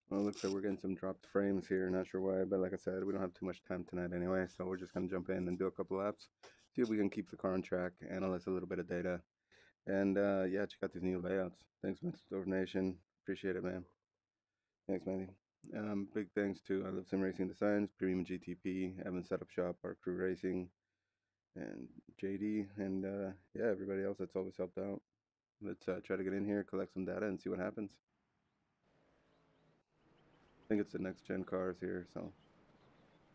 Well, it looks like we're getting some dropped frames here. Not sure why, but like I said, we don't have too much time tonight anyway, so we're just going to jump in and do a couple laps, see if we can keep the car on track, analyze a little bit of data, and yeah, check out these new layouts. Thanks, Metzdorf Nation. Appreciate it, man. Thanks, Manny. Big thanks to I Love Sim Racing Designs, Premium GTP, Evan Setup Shop, Our Crew Racing, and JD, and yeah, everybody else that's always helped out. Let's try to get in here, collect some data, and see what happens. I think it's the next gen cars here, so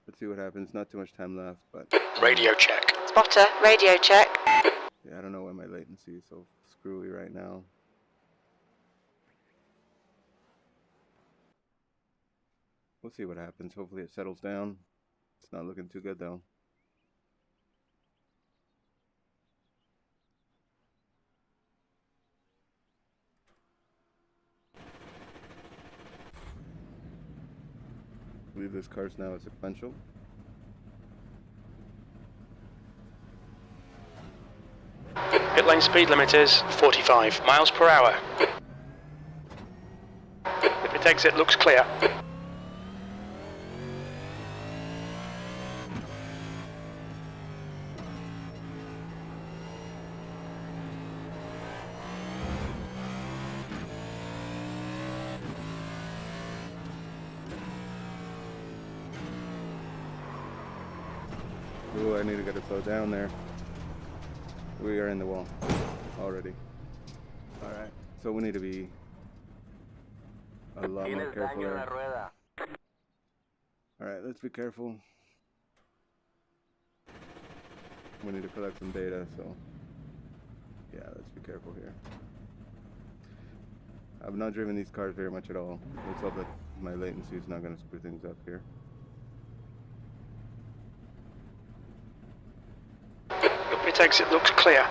let's see what happens. Not too much time left, but radio check. Spotter, radio check. Yeah, I don't know why my latency is so screwy right now. We'll see what happens. Hopefully it settles down. It's not looking too good though. I believe this car's now a sequential. Pit lane speed limit is 45 miles per hour. The pit exit looks clear. Ooh, I need to get it slowed down there. We are in the wall already. Alright, so we need to be a lot more careful there. Alright, let's be careful. We need to collect some data, so yeah, let's be careful here. I've not driven these cars very much at all. Let's hope that my latency is not going to screw things up here. The pit exit looks clear.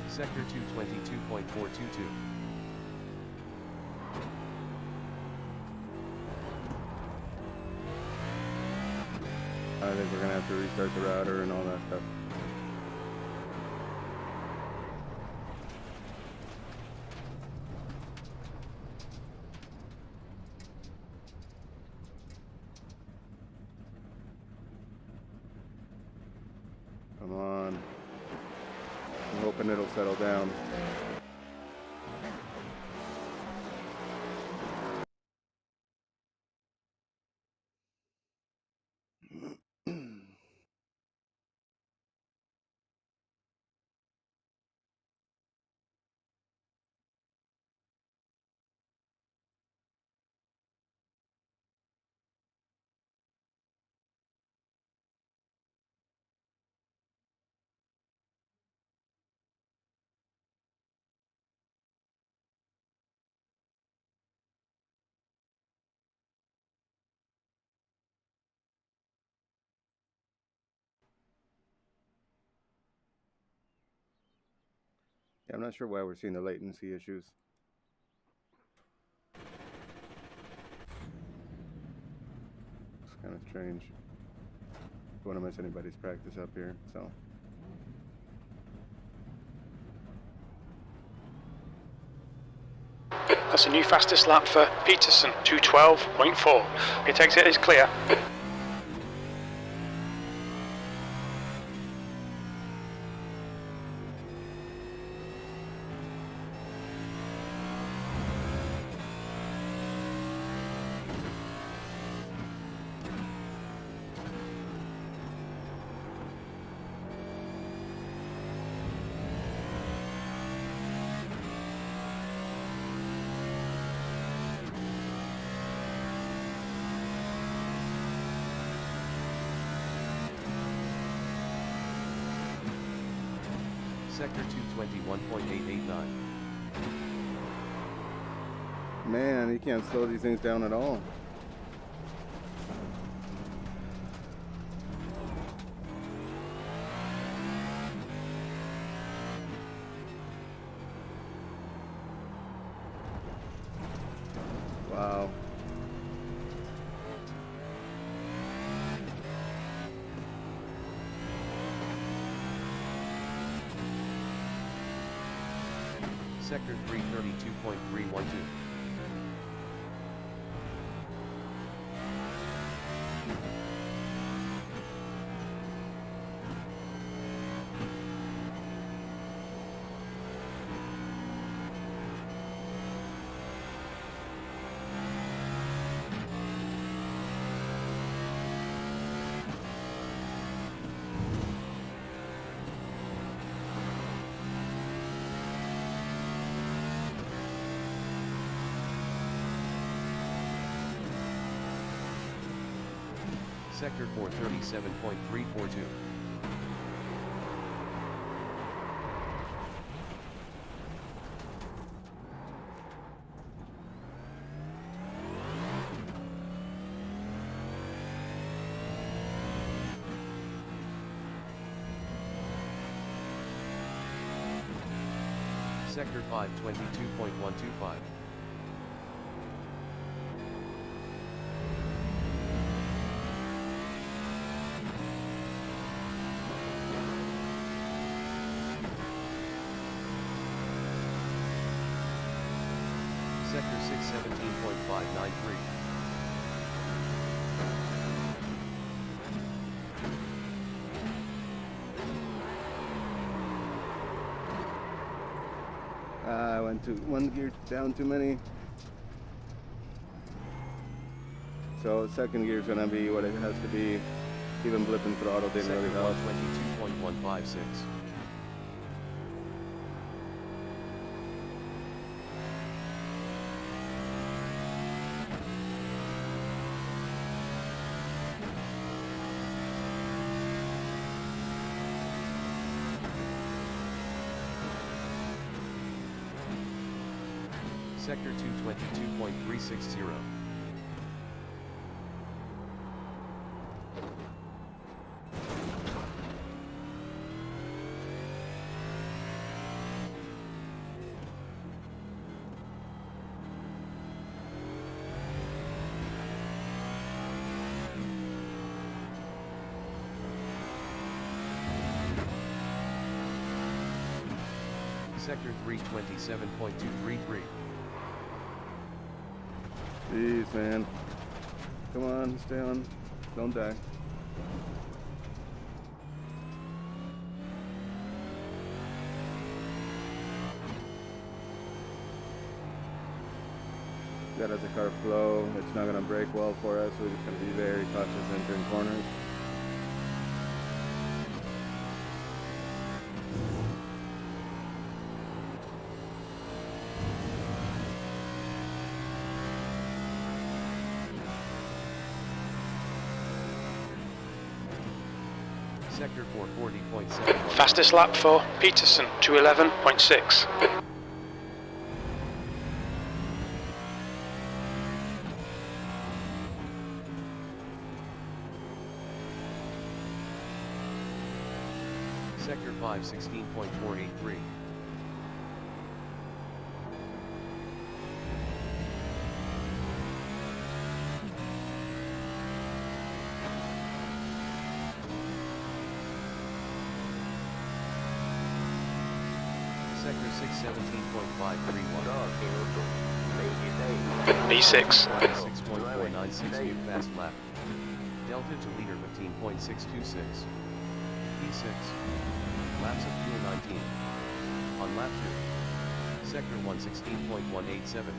Sector 222.422. I think we're going to have to restart the router and all that stuff. Come on. I'm hoping it'll settle down. Yeah, I'm not sure why we're seeing the latency issues. It's kind of strange. Don't want to mess anybody's practice up here, so. That's a new fastest lap for Peterson, 2:12.4. Pit exit is clear. Sector 221.889. Man, you can't slow these things down at all. Wow. Sector 332.312. Sector 437.342. Sector 522.125. Sector 617.593. I went to one gear down too many. So second gear is gonna be what it has to be. Even blipping throttle didn't really Sector help. 122.156. Sector 222.360. Sector 327.233. Jeez, man. Come on, stay on. Don't die. That as the car flow, it's not going to brake well for us. We're just going to be very cautious entering corners. Sector 440.7. Fastest lap for Peterson, 2:11.6. Sector 516.483. Sector 617.531. B6. 6.496 new fast lap. Delta to leader 15.626. P6. Laps of fuel 19. On lap 2. Sector 1 16.187.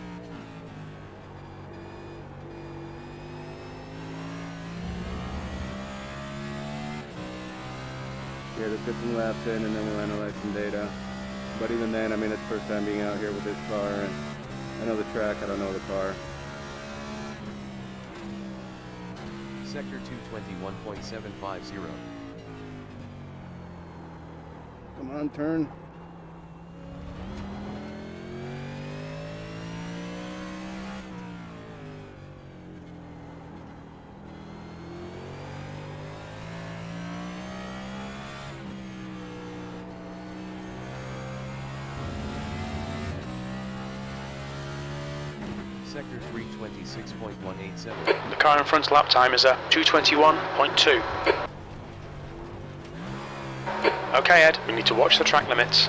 Yeah, let's get some laps in and then we'll analyze some data. But even then, I mean, it's first time being out here with this car, and I know the track, I don't know the car. Sector 221.750. Come on, turn. Sector 326.187. The car in front's lap time is at 221.2. Okay, Ed, we need to watch the track limits.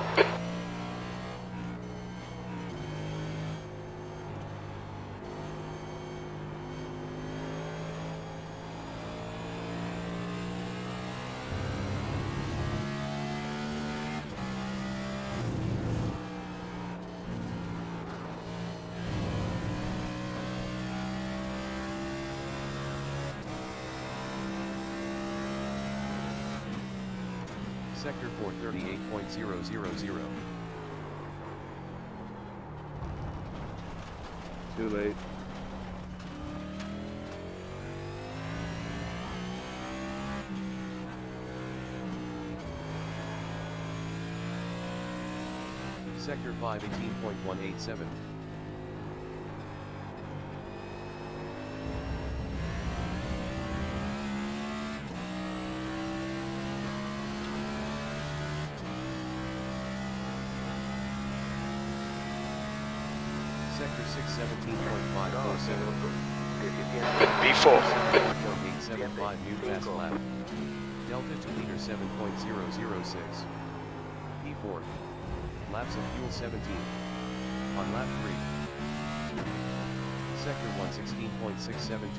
Sector 438.000. Too late. Sector 518.187. Sector 617.547. B4. 875 new fast lap. Delta to leader 7.006. P4. Laps of fuel 17. On lap 3. Sector 116.672.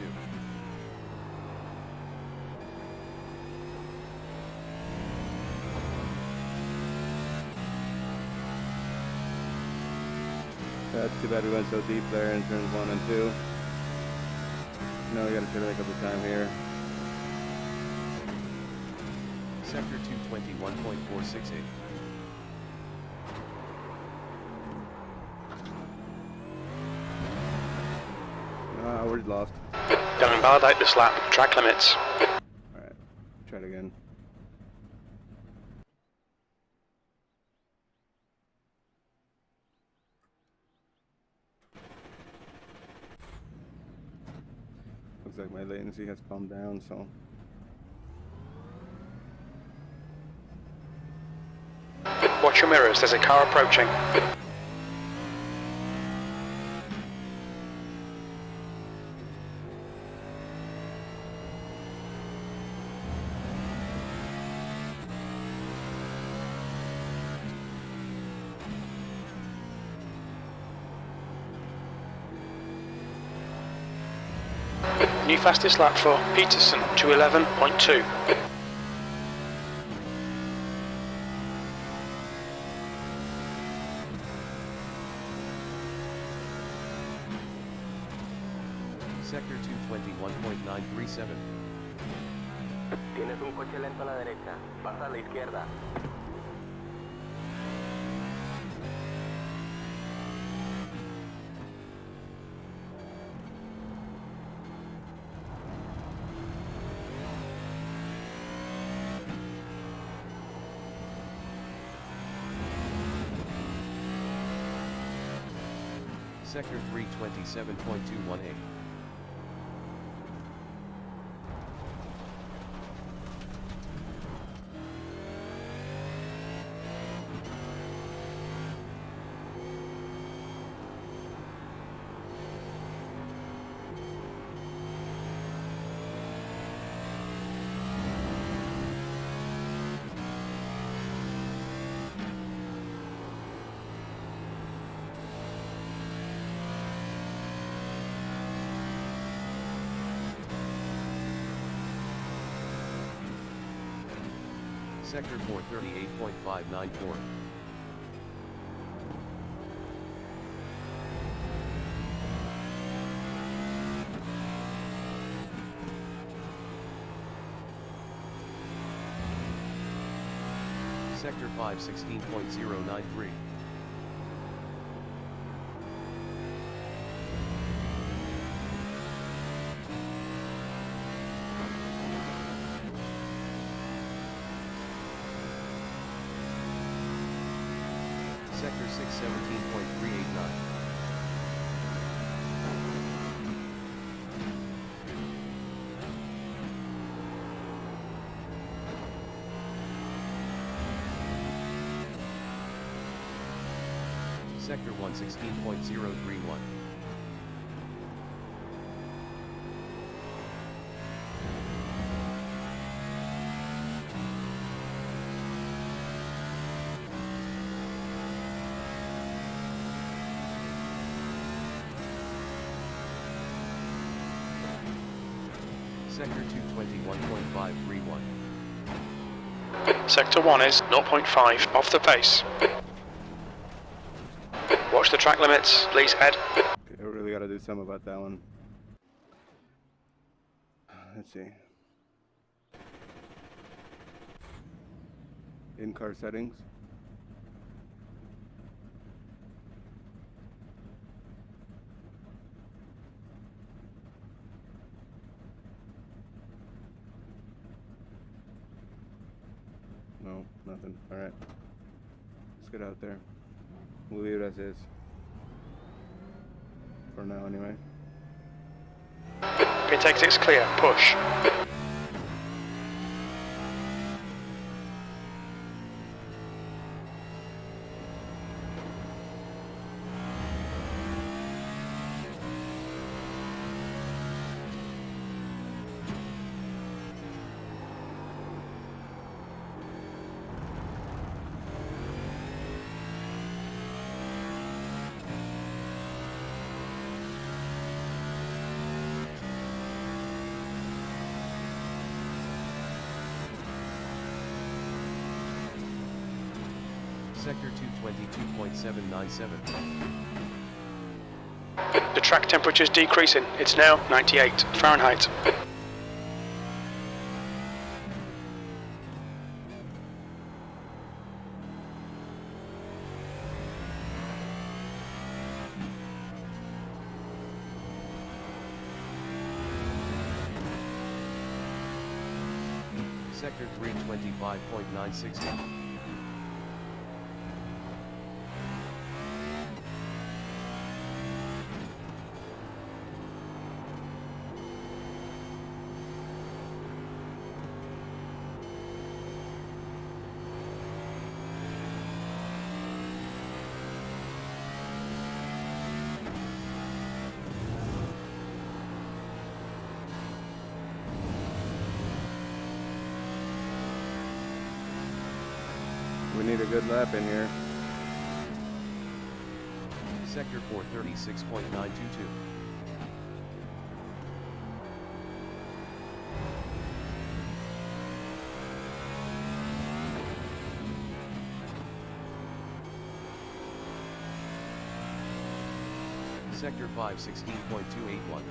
That's too bad we went so deep there in turns 1 and 2. No, we gotta try to make up the time here. Sector 221.468. We're lost. Don't invalidate this lap. Track limits. Alright, try it again. Looks like my latency has calmed down, so. Watch your mirrors. There's a car approaching. New fastest lap for Peterson, 211.2. Sector 221.937. Tienes un coche lento a la derecha. Pasa a la izquierda. Sector 327.218. Sector 438.594. Sector 516.093. Sector 617.389. Sector 116.031. Sector 221.531. Sector 1 is 0.5 off the pace. Watch the track limits, please head. Okay, I really got to do something about that one. Let's see. In-car settings. No, nothing. Alright. Let's get out there. We'll leave it as is. For now, anyway. Pit exit's clear, push. Sector 222.797. The track temperature's decreasing. It's now 98 Fahrenheit. Sector 325.960. We need a good lap in here. Sector 436.922. Sector 516.281.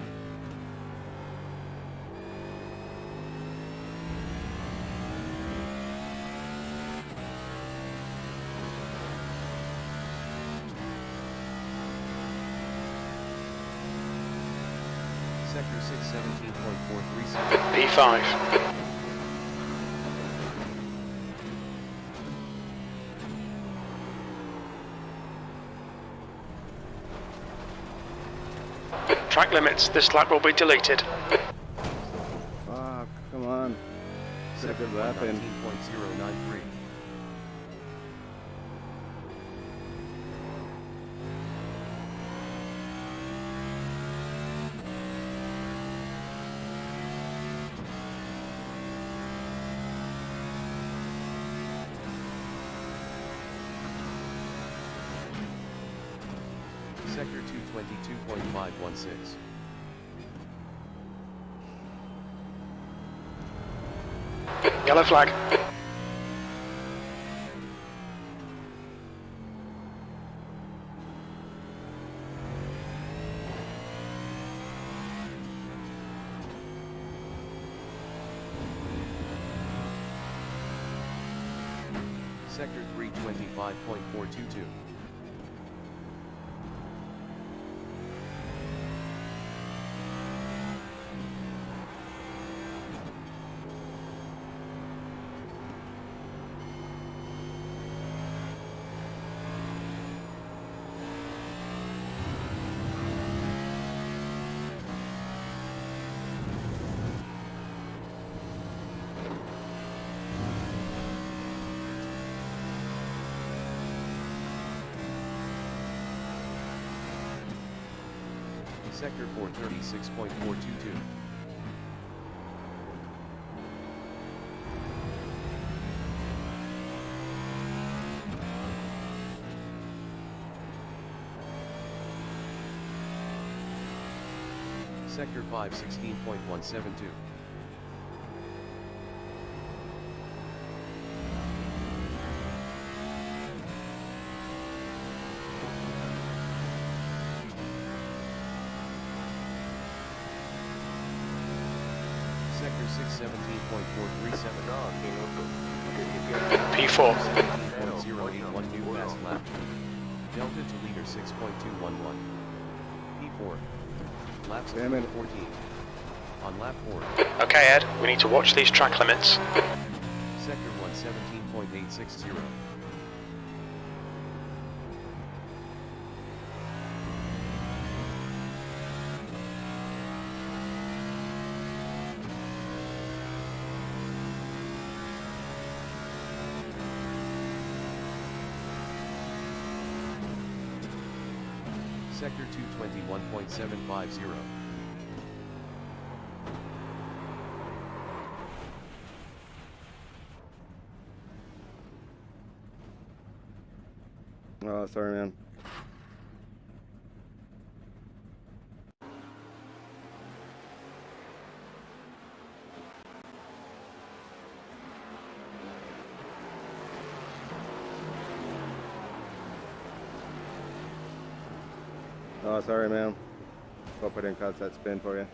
Sector 617.437. P5. Track limits, this lap will be deleted. Fuck, come on. Get a Sector good lap in. 19.093. Sector 222.516. Yellow flag. Sector 325.422. Sector 436.422. Sector 516.172. Sector 617.437. P4. 17.081 new fast lap. Delta to leader 6.211. P4. Laps Damn it. 14. On lap 4. Okay, Ed, we need to watch these track limits. Sector 117.860. Sector 221.750. Oh, sorry, man. Oh, sorry, man. Hope I didn't cause that spin for you.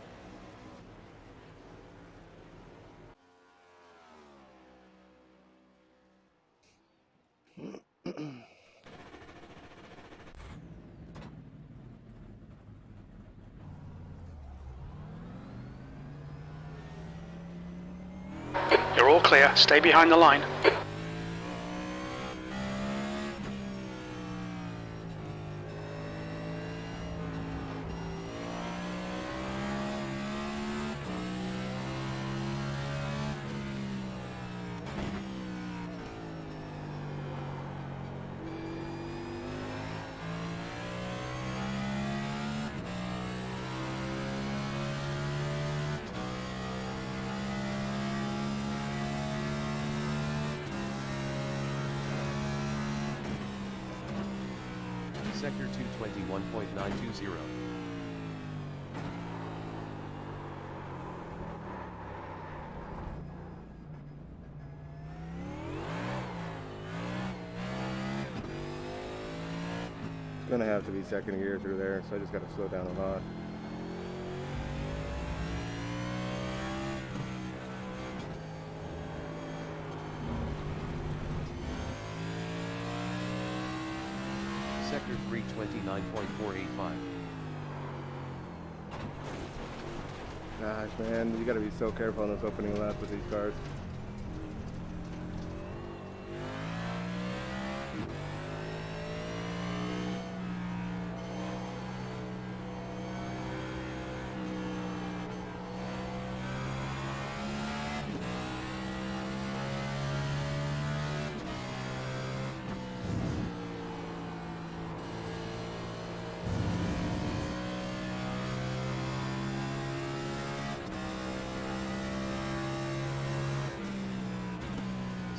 You're all clear. Stay behind the line. Sector 221.920. It's gonna have to be second gear through there, so I just gotta slow down a lot. Sector 329.485. Gosh, man, you gotta be so careful on those opening laps with these cars.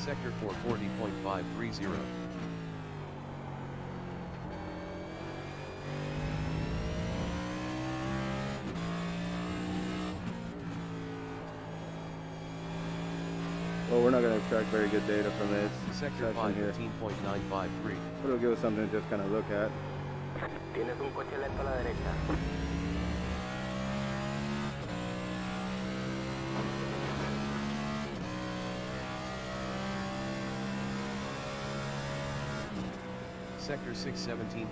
Sector 440.530. Well, we're not gonna extract very good data from this Sector section here, 515.953. but it'll give us something to just kind of look at. Tienes un coche lento a la derecha. Sector 617.672.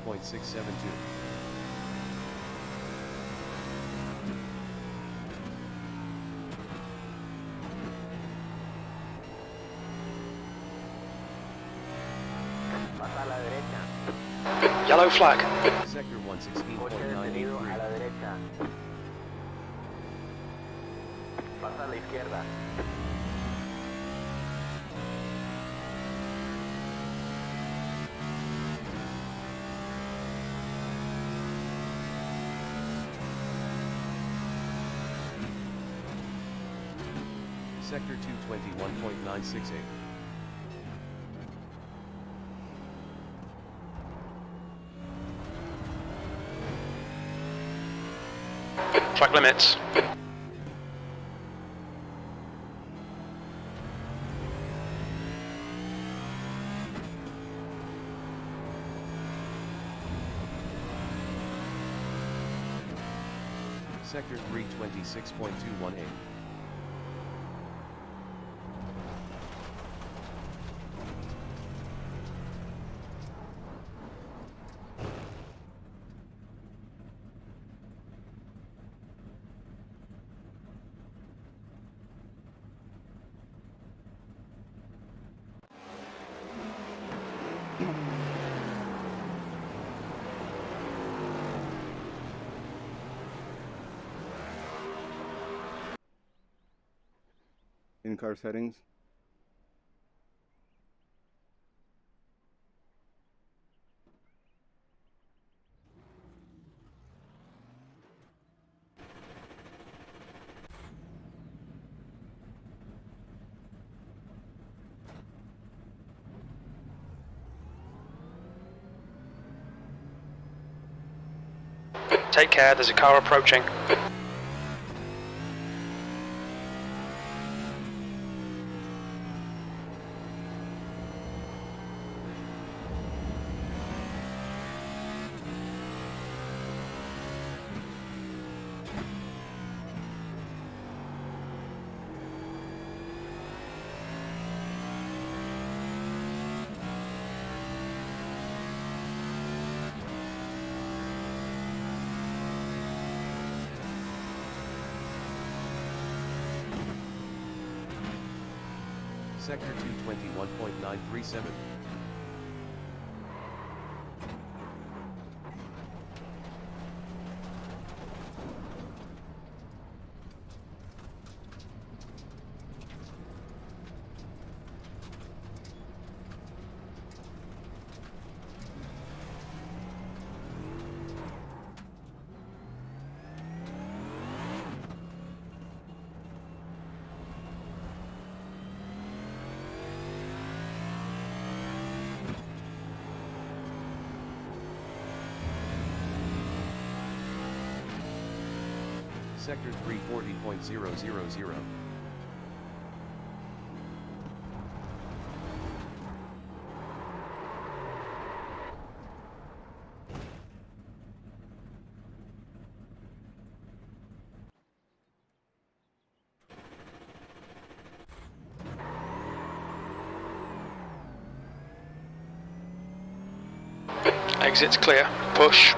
Pasa a la derecha. Yellow flag. Sector Coche detenido a 116.983. la derecha. Pasa a la izquierda. Sector 221.968. Track limits. Sector 326.218. In-car settings. Take care, there's a car approaching. Sector 221.937. Sector 340.000. Exit's clear. Push.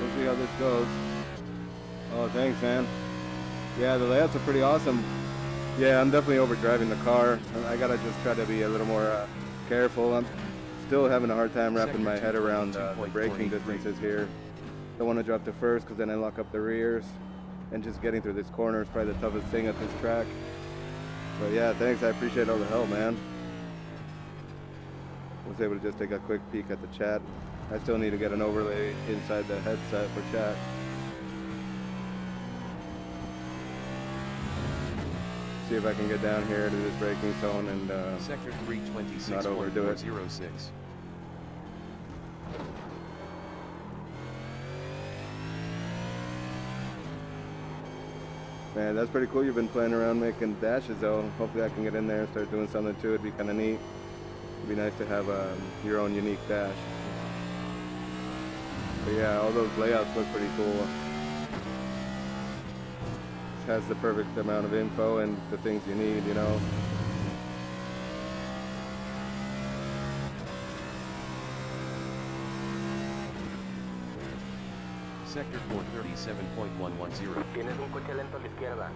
We'll see how this goes. Oh, thanks, man. Yeah, the layouts are pretty awesome. Yeah, I'm definitely overdriving the car. I gotta just try to be a little more careful. I'm still having a hard time wrapping my head around the braking distances here. Don't want to drop to first because then I lock up the rears. And just getting through this corner is probably the toughest thing at this track. But yeah, thanks. I appreciate all the help, man. I was able to just take a quick peek at the chat. I still need to get an overlay inside the headset for chat. See if I can get down here to this braking zone and Sector not overdo it. 326.406. Man, that's pretty cool. You've been playing around making dashes though. Hopefully I can get in there and start doing something too. It'd be kind of neat. It'd be nice to have your own unique dash. But yeah, all those layouts look pretty cool. It has the perfect amount of info and the things you need, you know. Sector 437.110. Tienes un coche lento a la izquierda.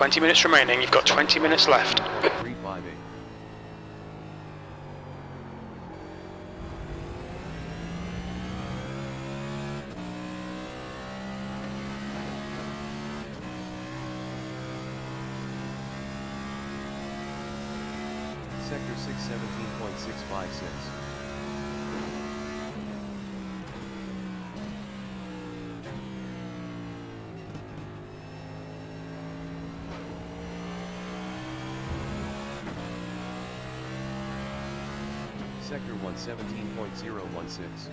.30 20 minutes remaining, you've got 20 minutes left. 358. Sector 617.656. Sector 117.016.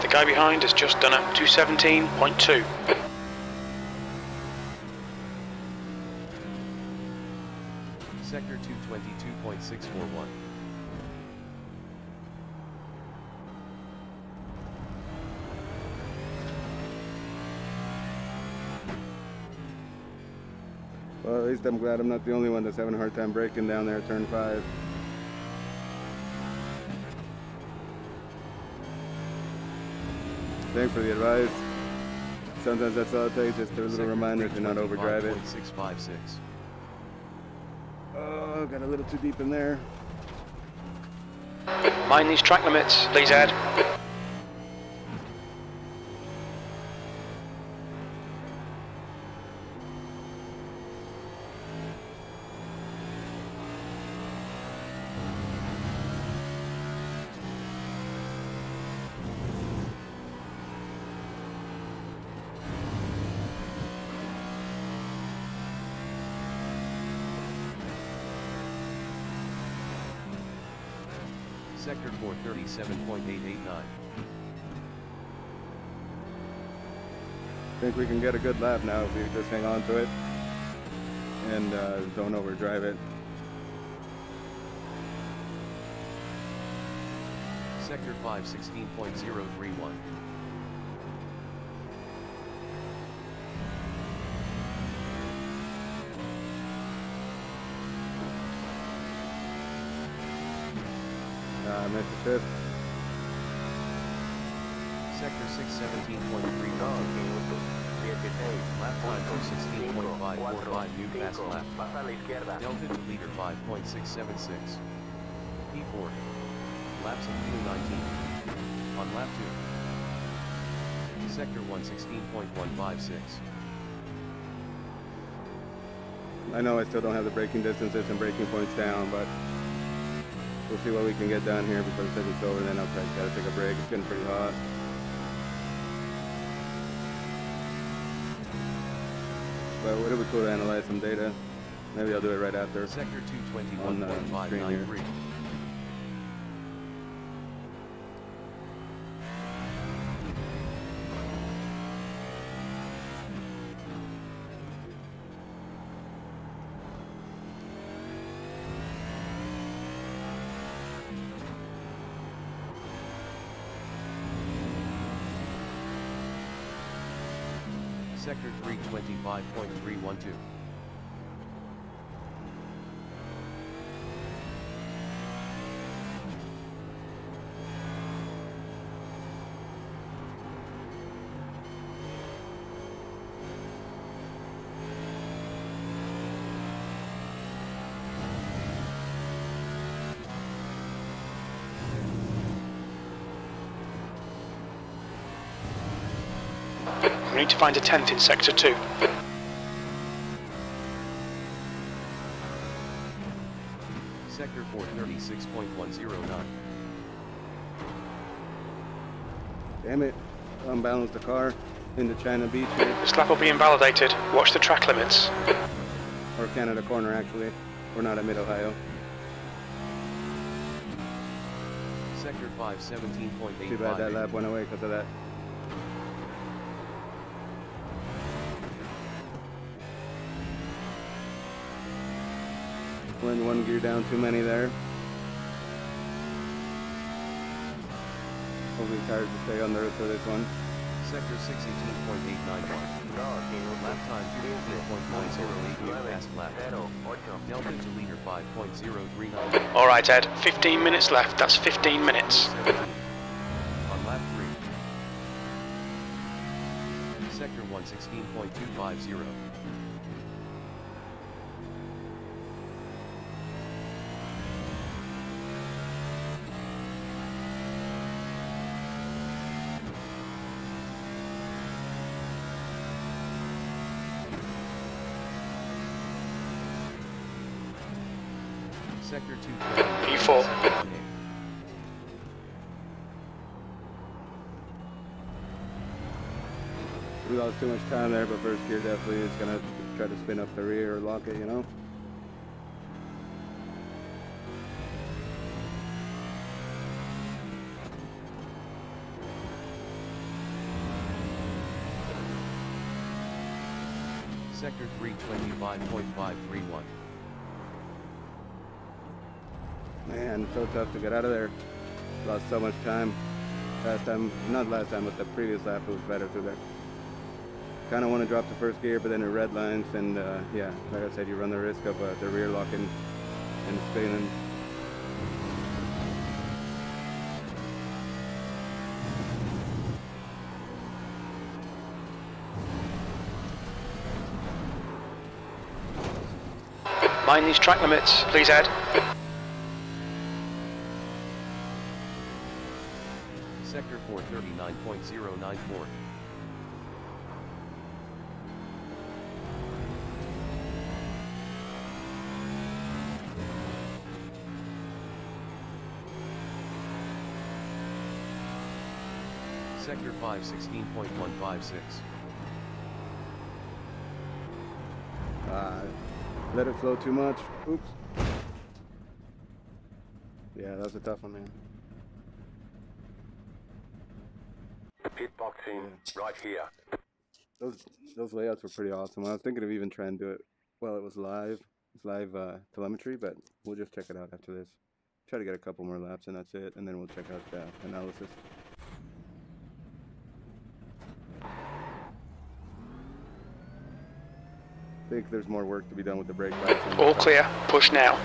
The guy behind has just done a 217.2. Sector 222.641. Well, at least I'm glad I'm not the only one that's having a hard time braking down there at turn 5. Thanks for the advice. Sometimes that's all it takes, just a little reminder to not overdrive it. 656. Oh, got a little too deep in there. Mind these track limits, please Ed. Sector 437.889. I think we can get a good lap now if we just hang on to it and don't overdrive it. Sector 516.031. Missed the fifth. Sector 617.3. 2 minutos. 16. Lap time 216.545. New fast lap. Vas a la izquierda. Delta to leader 5.676. P4. Laps of Q19. On lap 2. Sector 116.156. I know I still don't have the braking distances and braking points down, but we'll see what we can get done here before the session's over, then I'll try to take a break. It's getting pretty hot. But it would be cool to analyze some data. Maybe I'll do it right after. Sector On the screen here. 221.593. Sector 325.312. We need to find a 10th in Sector 2. Sector 436.109. Damn it. Unbalanced the car into China Beach here. This lap will be invalidated. Watch the track limits. Or Canada Corner, actually. We're not at Mid-Ohio. Sector 5, 17.85. Too bad that lap went away because of that. Went one gear down too many there. Hopefully tires to stay on there for this one. Sector 6, 18.891. Lap time 15.908 fast lap. Delta to leader 5.039. Alright Ed, 15 minutes left. That's 15 minutes. 17. On lap 3. Sector 1, 16.250. Sector 2, P4. We lost too much time there, but first gear definitely is going to try to spin up the rear or lock it, you know? Sector 3, 25.531. Man, so tough to get out of there. Lost so much time. Last time, not last time, but the previous lap it was better through there. Kind of want to drop the first gear, but then it red lines, and yeah, like I said, you run the risk of the rear locking and spinning. Mind these track limits, please Ed. Sector 4, 39.094. Sector 5, 16.156. Let it flow too much. Oops. Yeah, that was a tough one, man. Pit boxing right here. Those layouts were pretty awesome. I was thinking of even trying to do it while it was live. It's live telemetry, but we'll just check it out after this. Try to get a couple more laps and that's it, and then we'll check out the analysis. I think there's more work to be done with the brake lights. All clear. Push now.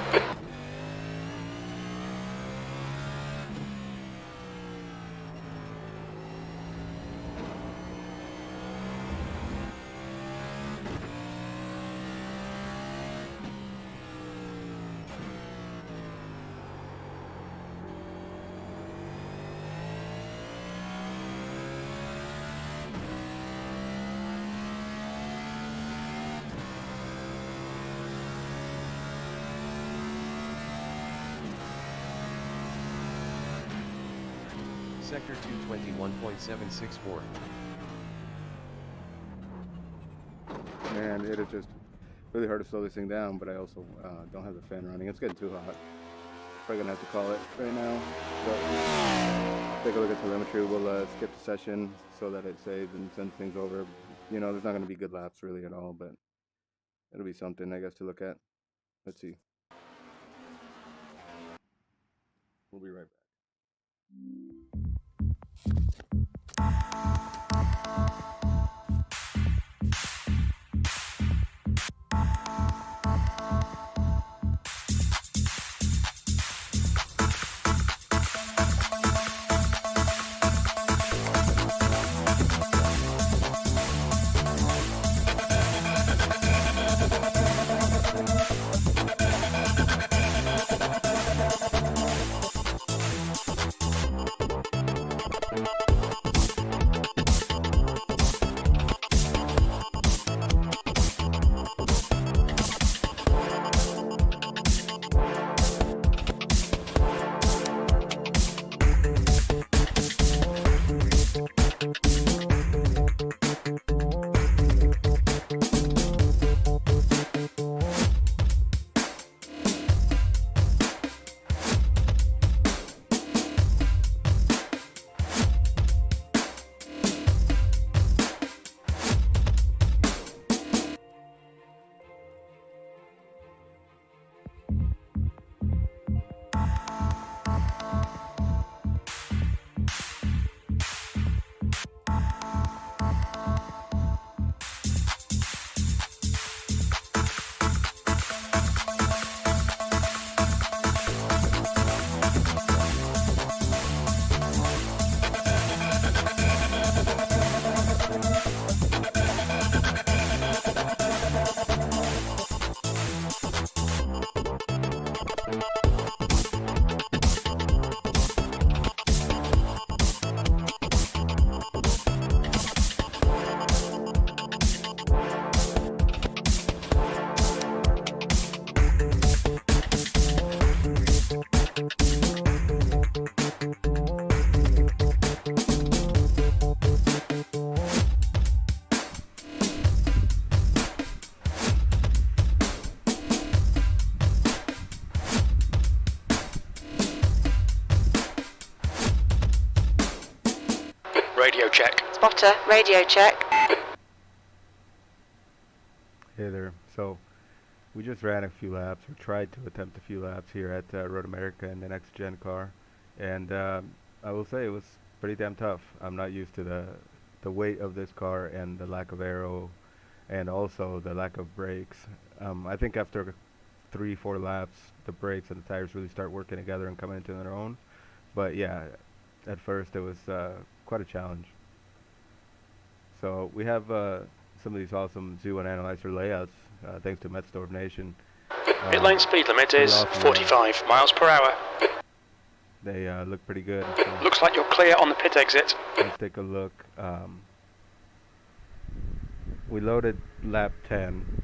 Sector 221.764. Man, it is just really hard to slow this thing down, but I also don't have the fan running. It's getting too hot. Probably gonna have to call it right now. But take a look at telemetry. We'll skip the session so that it saves and sends things over. You know, there's not gonna be good laps really at all, but it'll be something, I guess, to look at. Let's see. We'll be right back. Spotter, radio check. Hey there. So we just ran a few laps, or tried to attempt a few laps here at Road America in the next gen car, and I will say it was pretty damn tough. I'm not used to the weight of this car and the lack of aero, and also the lack of brakes. I think after 3-4 laps, the brakes and the tires really start working together and coming into their own. But yeah, at first it was quite a challenge. So we have some of these awesome zoo and analyzer layouts, thanks to Metzdorf Nation. Pit lane speed limit is awesome, 45 miles per hour. They look pretty good. So Looks like you're clear on the pit exit. let's take a look. We loaded lap 10.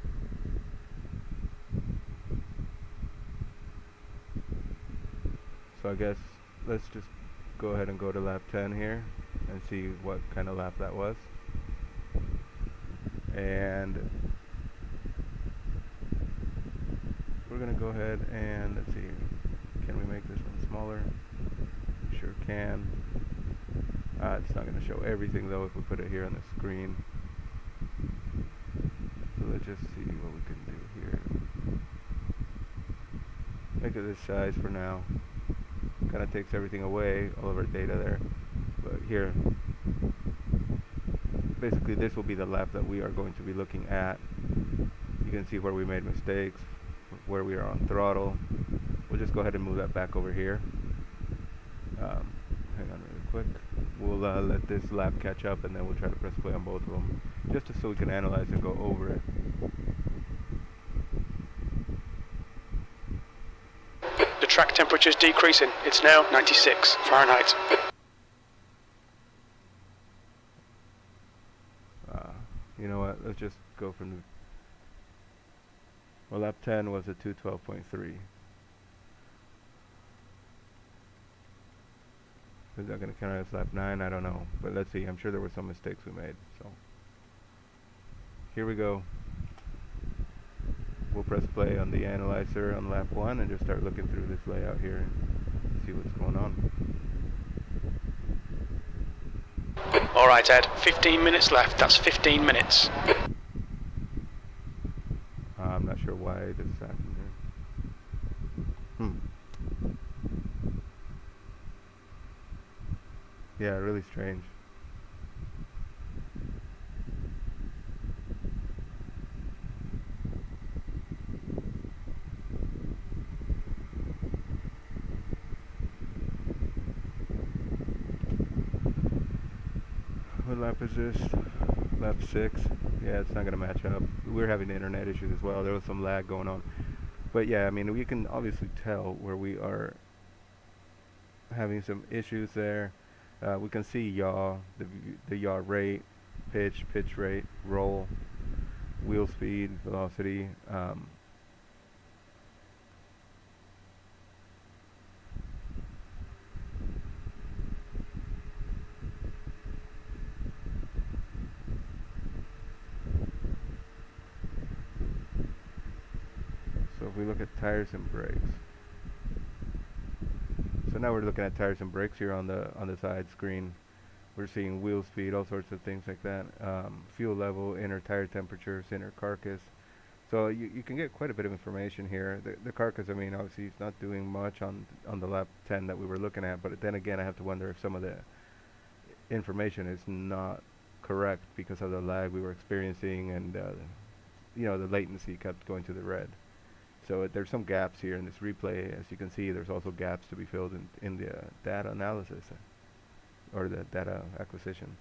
So I guess let's just go ahead and go to lap 10 here and see what kind of lap that was. And we're gonna go ahead and let's see, can we make this one smaller? Sure can. It's not gonna show everything though if we put it here on the screen. So let's just see what we can do here. Make it this size for now. Kind of takes everything away, all of our data there. But here, basically this will be the lap that we are going to be looking at. You can see where we made mistakes, where we are on throttle. We'll just go ahead and move that back over here. Hang on really quick. We'll let this lap catch up, and then we'll try to press play on both of them, just so we can analyze and go over it. The track temperature's decreasing. It's now 96 Fahrenheit. You know what? Let's just go from the. Well, lap 10 was a 212.3. Is that going to count as lap 9? I don't know. But let's see. I'm sure there were some mistakes we made. So here we go. We'll press play on the analyzer on lap 1 and just start looking through this layout here and see what's going on. Alright Ed, 15 minutes left. That's 15 minutes. I'm not sure why this happened here. Yeah, really strange. What lap is this? Lap 6. Yeah, it's not going to match up. We're having internet issues as well. There was some lag going on. But yeah, I mean, we can obviously tell where we are having some issues there. We can see yaw, the yaw rate, pitch rate, roll, wheel speed, velocity. So if we look at tires and brakes. So now we're looking at tires and brakes here on the side screen. We're seeing wheel speed, all sorts of things like that. Fuel level, inner tire temperature, center carcass. So you can get quite a bit of information here. The carcass, I mean, obviously it's not doing much on the lap 10 that we were looking at, but then again I have to wonder if some of the information is not correct because of the lag we were experiencing, and you know, the latency kept going to the red. So there's some gaps here in this replay. As you can see, there's also gaps to be filled in the data analysis or the data acquisition.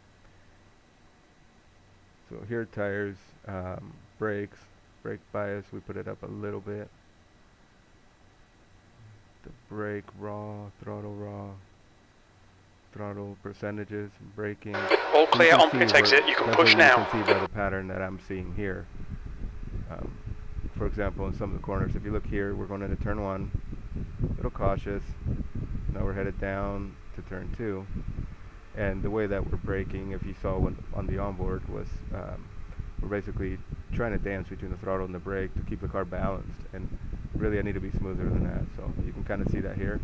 So here, tires, brakes, brake bias, we put it up a little bit. The brake raw, throttle percentages, braking. All clear on pit exit, you can push now. You can see by the pattern that I'm seeing here. For example, in some of the corners, if you look here, we're going into turn 1, a little cautious. Now we're headed down to turn 2. And the way that we're braking, if you saw on the onboard, was we're basically trying to dance between the throttle and the brake to keep the car balanced. And really, I need to be smoother than that. So you can kind of see that here.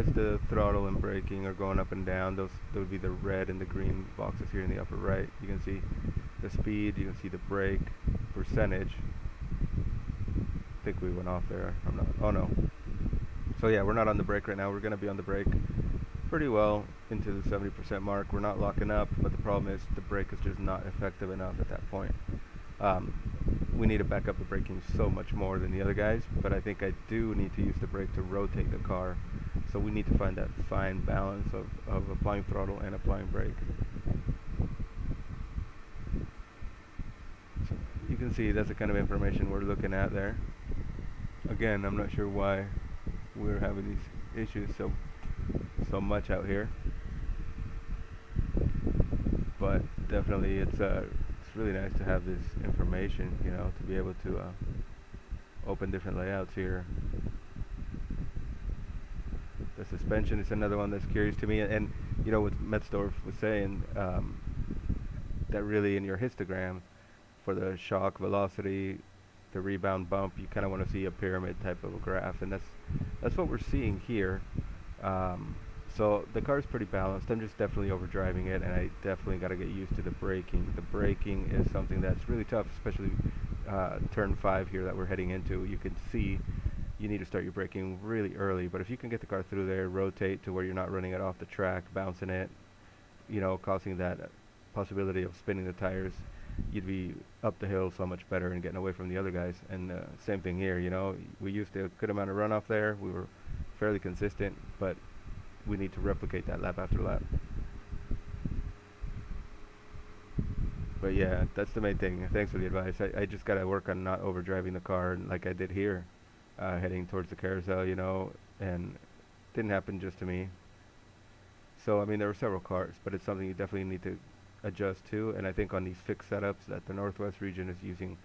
as the throttle and braking are going up and down, those would be the red and the green boxes here in the upper right. You can see the speed, you can see the brake percentage. I think we went off there. I'm not. Oh no. So yeah, we're not on the brake right now. We're going to be on the brake pretty well into the 70% mark. We're not locking up, but the problem is the brake is just not effective enough at that point. We need to back up the braking so much more than the other guys, but I think I do need to use the brake to rotate the car. So we need to find that fine balance of applying throttle and applying brake. So you can see that's the kind of information we're looking at there. Again, I'm not sure why we're having these issues so much out here, but definitely it's really nice to have this information, you know, to be able to open different layouts here. The suspension is another one that's curious to me, and you know what Metzdorf was saying, that really in your histogram for the shock velocity, the rebound bump, you kind of want to see a pyramid type of a graph, and that's what we're seeing here. So the car is pretty balanced. I'm just definitely overdriving it, and I definitely got to get used to the braking. The braking is something that's really tough, especially turn 5 here that we're heading into. You can see you need to start your braking really early, but if you can get the car through there, rotate to where you're not running it off the track, bouncing it, you know, causing that possibility of spinning the tires, you'd be up the hill so much better and getting away from the other guys. And same thing here, you know, we used a good amount of runoff there. We were fairly consistent, but we need to replicate that lap after lap. But yeah, that's the main thing. Thanks for the advice. I just gotta work on not overdriving the car like I did here, heading towards the carousel, you know, and didn't happen just to me. So I mean, there were several cars, but it's something you definitely need to adjust to. And I think on these fixed setups that the Northwest region is using,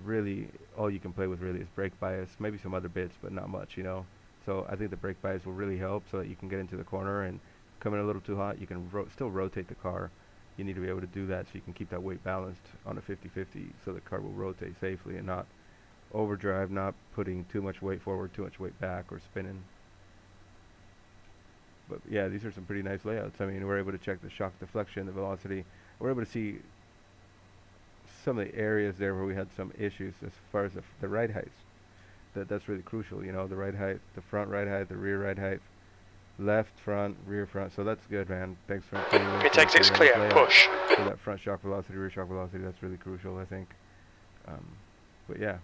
really all you can play with really is brake bias, maybe some other bits, but not much, you know. So I think the brake bias will really help so that you can get into the corner and come in a little too hot. You can still rotate the car. You need to be able to do that so you can keep that weight balanced on a 50-50 so the car will rotate safely and not overdrive, not putting too much weight forward, too much weight back, or spinning. But yeah, these are some pretty nice layouts. I mean, we're able to check the shock deflection, the velocity. We're able to see some of the areas there where we had some issues as far as the ride heights. That's really crucial, you know, the ride height, the front ride height, the rear ride height, left front, rear front. So that's good, man. Thanks for Pit exit's clear, push. So that front shock velocity, rear shock velocity, that's really crucial, I think. But yeah,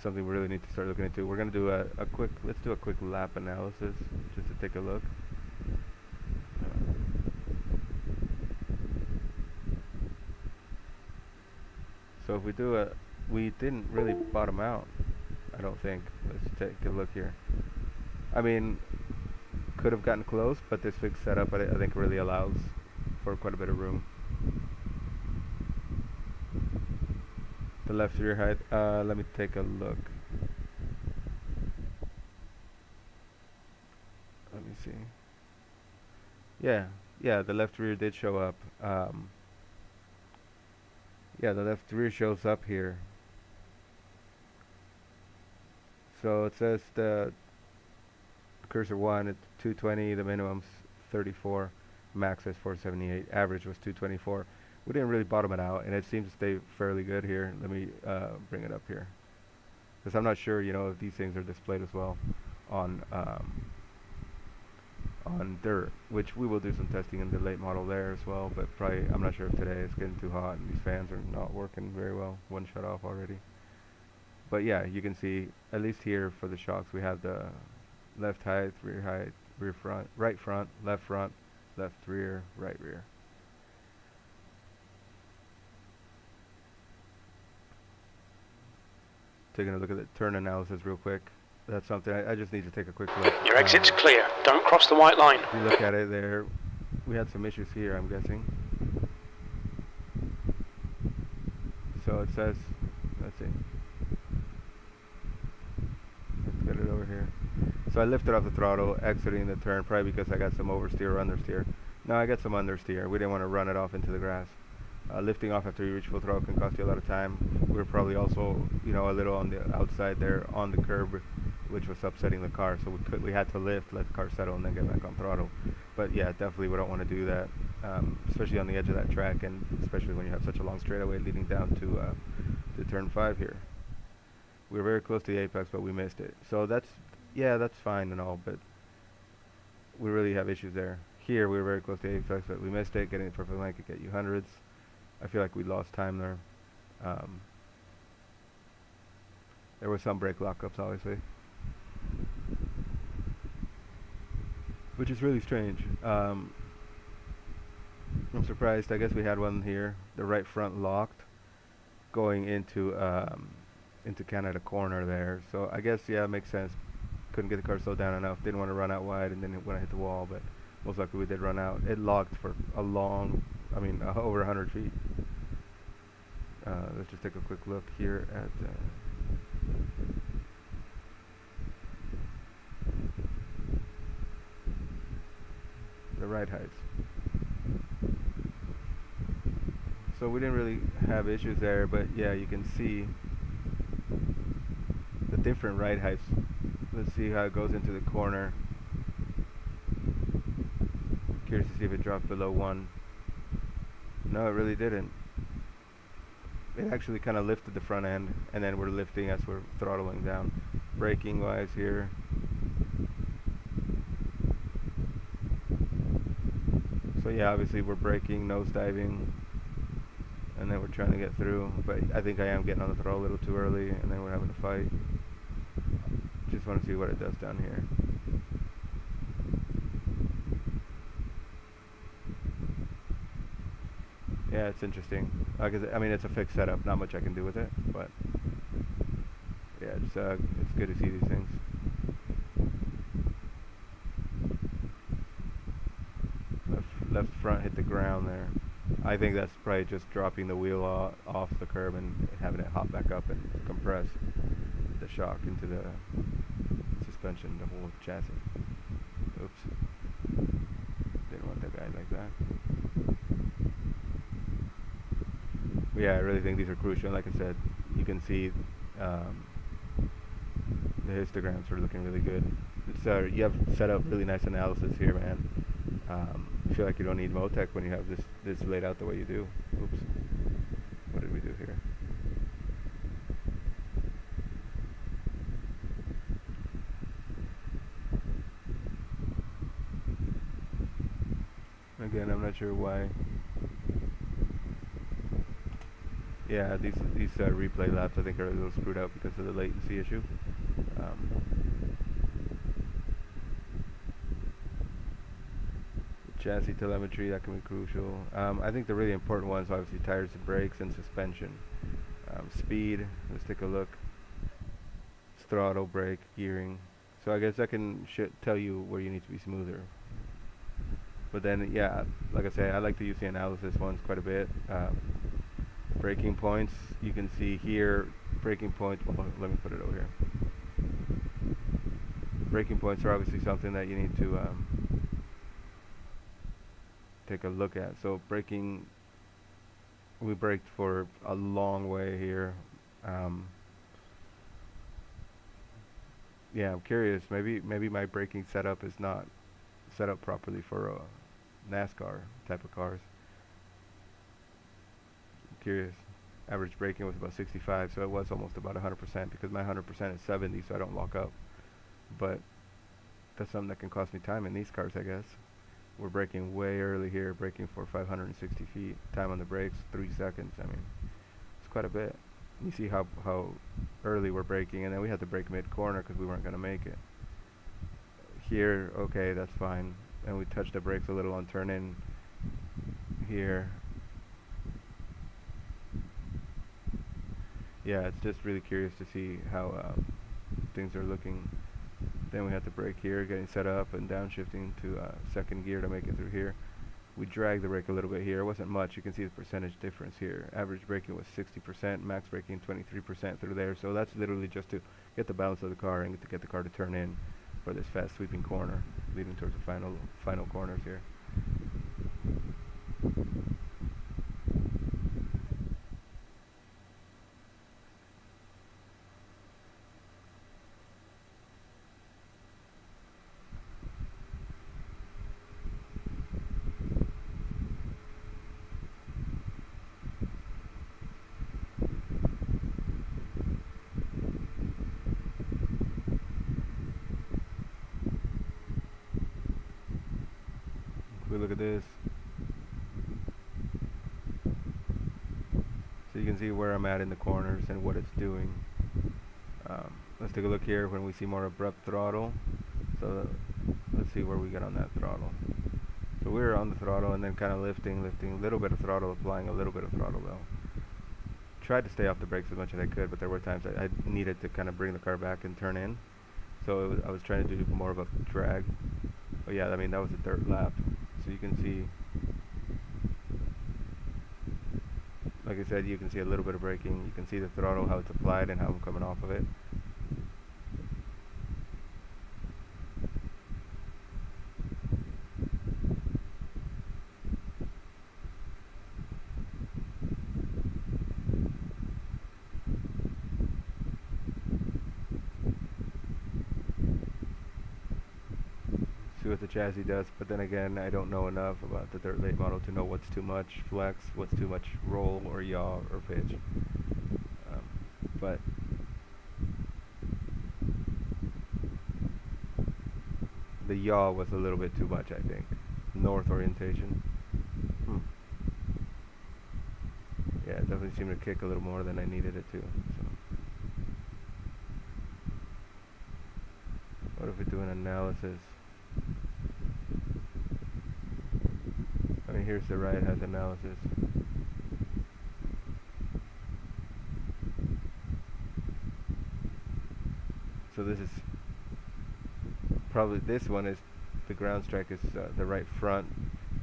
something we really need to start looking into. We're gonna do let's do a quick lap analysis just to take a look. So if we do we didn't really bottom out, I don't think. Let's take a look here. I mean, could have gotten close, but this fixed setup I think really allows for quite a bit of room. The left rear height, let me take a look. Let me see. Yeah, the left rear did show up. Yeah, the left rear shows up here. So it says the cursor 1 at 220, the minimum's 34, max is 478, average was 224. We didn't really bottom it out, and it seems to stay fairly good here. Let me bring it up here, because I'm not sure, you know, if these things are displayed as well on dirt, which we will do some testing in the late model there as well, but probably, I'm not sure if today it's getting too hot and these fans are not working very well. One shut off already. But yeah, you can see, at least here for the shocks, we have the left height, rear front, right front, left rear, right rear. Taking a look at the turn analysis real quick. That's something I just need to take a quick look. Your exit's clear. Don't cross the white line. If you look at it there, we had some issues here, I'm guessing. So it says, let's see. Let's get it over here. So I lifted off the throttle, exiting the turn, probably because I got some oversteer or understeer. No, I got some understeer. We didn't want to run it off into the grass. Lifting off after you reach full throttle can cost you a lot of time. We were probably also, you know, a little on the outside there on the curb which was upsetting the car. So we had to lift, let the car settle, and then get back on throttle. But yeah, definitely we don't want to do that, especially on the edge of that track, and especially when you have such a long straightaway leading down to turn 5 here. We were very close to the apex, but we missed it. So that's fine and all, but we really have issues there. Here we were very close to the apex, but we missed it. Getting the perfect lane could get you hundreds. I feel like we lost time there. There were some brake lockups, obviously, which is really strange. I'm surprised. I guess we had one here, the right front locked, going into Canada corner there. So I guess, yeah, it makes sense. Couldn't get the car slowed down enough. Didn't want to run out wide, and then when I hit the wall, but most likely we did run out. It locked for a long, over 100 feet. Let's just take a quick look here at the ride heights. So we didn't really have issues there, but yeah, you can see the different ride heights. Let's see how it goes into the corner. Curious to see if it dropped below 1. No, it really didn't. It actually kind of lifted the front end, and then we're lifting as we're throttling down. Braking wise here. So yeah, obviously we're braking, nose diving, and then we're trying to get through, but I think I am getting on the throttle a little too early, and then we're having a fight. Just want to see what it does down here. Yeah, it's interesting. It's a fixed setup. Not much I can do with it, but yeah, it's good to see these things. Left front hit the ground there. I think that's probably just dropping the wheel off the curb and having it hop back up and compress the shock into the suspension, the whole chassis. Oops. Didn't want that guy like that. But yeah, I really think these are crucial. Like I said, you can see the histograms are looking really good. You have set up really nice analysis here, man. I feel like you don't need Motec when you have this laid out the way you do. Oops. What did we do here? Again, I'm not sure why. Yeah, these replay laps I think are a little screwed up because of the latency issue. Chassis telemetry, that can be crucial. I think the really important ones, obviously, tires and brakes and suspension. Speed, let's take a look. Throttle, brake, gearing. So I guess that can tell you where you need to be smoother. But then, yeah, like I say, I like to use the analysis ones quite a bit. Braking points, you can see here, braking points, well, let me put it over here. Braking points are obviously something that you need to take a look at. So braking, we braked for a long way here. Yeah, I'm curious, maybe my braking setup is not set up properly for NASCAR type of cars. I'm curious. Average braking was about 65, so it was almost about 100% because my 100% is 70, so I don't lock up. But that's something that can cost me time in these cars, I guess. We're braking way early here, braking for 560 feet. Time on the brakes, 3 seconds. I mean, it's quite a bit. You see how early we're braking, and then we had to brake mid-corner because we weren't going to make it. Here, okay, that's fine. And we touched the brakes a little on turn-in here. Yeah, it's just really curious to see how things are looking. Then we had to brake here, getting set up and downshifting to second gear to make it through here. We dragged the brake a little bit here. It wasn't much. You can see the percentage difference here. Average braking was 60%, max braking 23% through there. So that's literally just to get the balance of the car and to get the car to turn in for this fast sweeping corner, leading towards the final corners here. we look at this, so you can see where I'm at in the corners and what it's doing. Let's take a look here when we see more abrupt throttle. So let's see where we get on that throttle. So we're on the throttle and then kind of lifting, a little bit of throttle, applying a little bit of throttle though. Tried to stay off the brakes as much as I could, but there were times I needed to kind of bring the car back and turn in. So I was trying to do more of a drag. But yeah, I mean, that was a third lap. So you can see, like I said, you can see a little bit of braking. You can see the throttle, how it's applied and how I'm coming off of it. See what the chassis does, but then again, I don't know enough about the dirt late model to know what's too much flex, what's too much roll or yaw or pitch. But the yaw was a little bit too much, I think. North orientation. Yeah, it definitely seemed to kick a little more than I needed it to. So. What if we do an analysis? I mean, here's the right has analysis. So this is probably, this one is, the ground strike is the right front,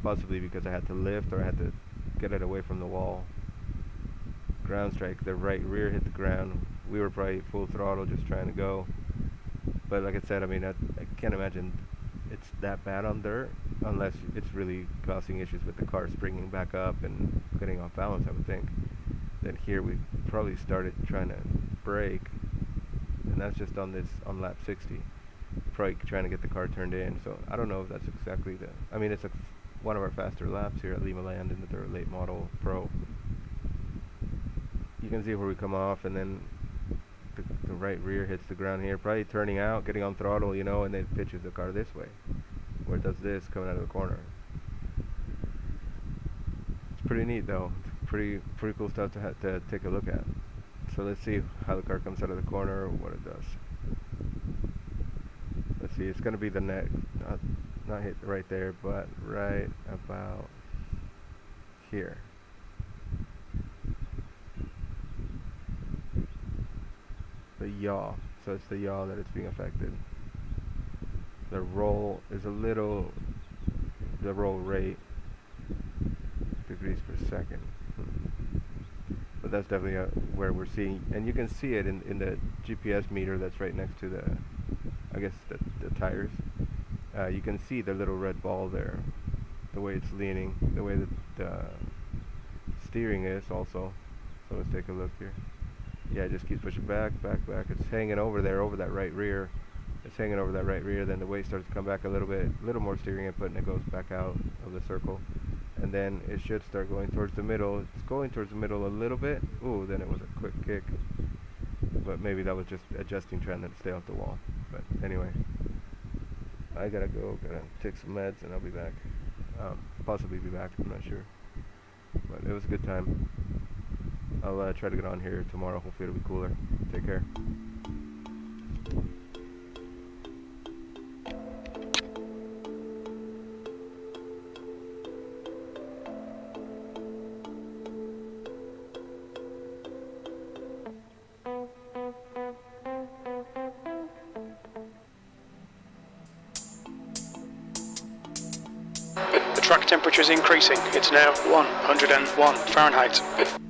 possibly because I had to lift or I had to get it away from the wall. Ground strike, the right rear hit the ground. We were probably full throttle just trying to go. But like I said, I mean, I can't imagine it's that bad on dirt unless it's really causing issues with the car springing back up and getting off balance, I would think. Then here we probably started trying to brake, and that's just on lap 60. Probably trying to get the car turned in. So I don't know if that's exactly the, I mean, it's one of our faster laps here at Lima Land in the dirt late model Pro. You can see where we come off, and then the right rear hits the ground here, probably turning out, getting on throttle, you know, and then pitches the car this way, where it does this coming out of the corner. It's pretty neat though. It's pretty cool stuff to take a look at. So let's see how the car comes out of the corner, what it does. Let's see, it's going to be the neck, not hit right there, but right about here. The yaw, so it's the yaw that it's being affected. The roll is a little, the roll rate, degrees per second. But that's definitely where we're seeing, and you can see it in the GPS meter that's right next to the, I guess the tires. You can see the little red ball there, the way it's leaning, the way that the steering is also. So let's take a look here. Yeah, it just keeps pushing back. It's hanging over there, over that right rear. It's hanging over that right rear. Then the weight starts to come back a little bit, little more steering input, and it goes back out of the circle. And then it should start going towards the middle. It's going towards the middle a little bit. Ooh, then it was a quick kick. But maybe that was just adjusting, trying to stay off the wall. But anyway, I gotta go, gotta take some meds, and I'll be back. Possibly be back, I'm not sure. But it was a good time. I'll try to get on here tomorrow. Hopefully it'll be cooler. Take care. The track temperature is increasing. It's now 101 Fahrenheit.